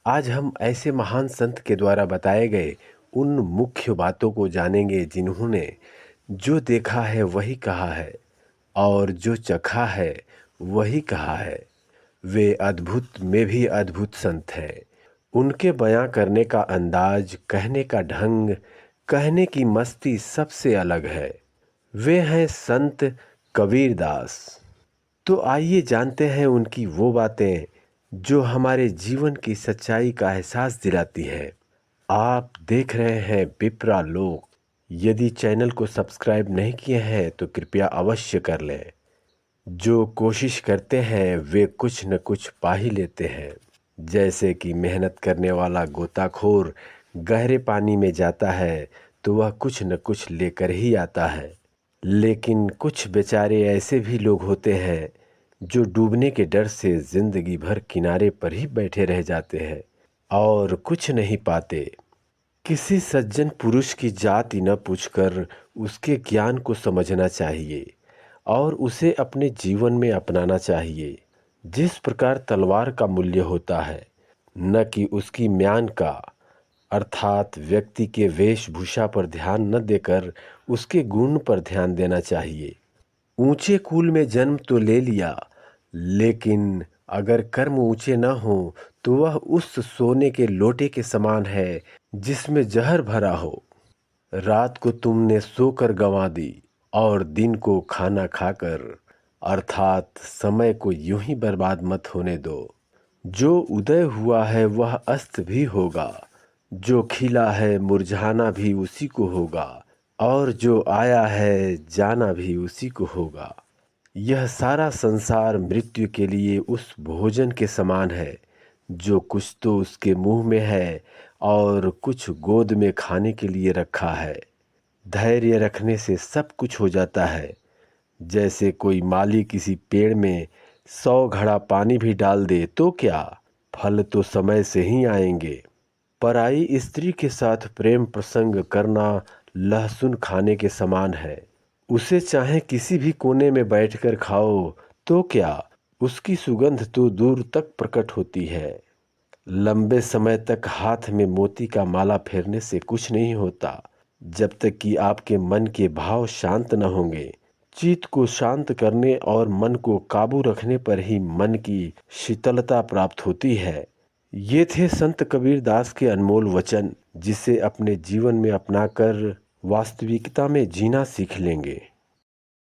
आज हम ऐसे महान संत के द्वारा बताए गए उन मुख्य बातों को जानेंगे जिन्होंने जो देखा है वही कहा है और जो चखा है वही कहा है। वे अद्भुत में भी अद्भुत संत हैं। उनके बयां करने का अंदाज, कहने का ढंग, कहने की मस्ती सबसे अलग है। वे हैं संत कबीरदास। तो आइए जानते हैं उनकी वो बातें जो हमारे जीवन की सच्चाई का एहसास दिलाती हैं। आप देख रहे हैं विप्रा लोक। यदि चैनल को सब्सक्राइब नहीं किए हैं तो कृपया अवश्य कर लें। जो कोशिश करते हैं वे कुछ न कुछ पा ही लेते हैं। जैसे कि मेहनत करने वाला गोताखोर गहरे पानी में जाता है तो वह कुछ न कुछ लेकर ही आता है। लेकिन कुछ बेचारे ऐसे भी लोग होते हैं जो डूबने के डर से जिंदगी भर किनारे पर ही बैठे रह जाते हैं और कुछ नहीं पाते। किसी सज्जन पुरुष की जाति न पूछकर उसके ज्ञान को समझना चाहिए और उसे अपने जीवन में अपनाना चाहिए। जिस प्रकार तलवार का मूल्य होता है, न कि उसकी म्यान का, अर्थात व्यक्ति के वेशभूषा पर ध्यान न देकर उसके गुण पर ध्यान देना चाहिए। ऊंचे कुल में जन्म तो ले लिया, लेकिन अगर कर्म ऊंचे न हो तो वह उस सोने के लोटे के समान है जिसमें जहर भरा हो। रात को तुमने सोकर गंवा दी और दिन को खाना खाकर, अर्थात समय को यूं ही बर्बाद मत होने दो। जो उदय हुआ है वह अस्त भी होगा, जो खिला है मुरझाना भी उसी को होगा, और जो आया है जाना भी उसी को होगा। यह सारा संसार मृत्यु के लिए उस भोजन के समान है जो कुछ तो उसके मुंह में है और कुछ गोद में खाने के लिए रखा है। धैर्य रखने से सब कुछ हो जाता है। जैसे कोई माली किसी पेड़ में 100 घड़ा पानी भी डाल दे तो क्या, फल तो समय से ही आएंगे। पराई स्त्री के साथ प्रेम प्रसंग करना लहसुन खाने के समान है। उसे चाहे किसी भी कोने में बैठकर खाओ तो क्या, उसकी सुगंध तो दूर तक प्रकट होती है। लंबे समय तक हाथ में मोती का माला फेरने से कुछ नहीं होता जब तक कि आपके मन के भाव शांत न होंगे। चित्त को शांत करने और मन को काबू रखने पर ही मन की शीतलता प्राप्त होती है। ये थे संत कबीरदास के अनमोल वचन, जिसे अपने जीवन में अपनाकर वास्तविकता में जीना सीख लेंगे।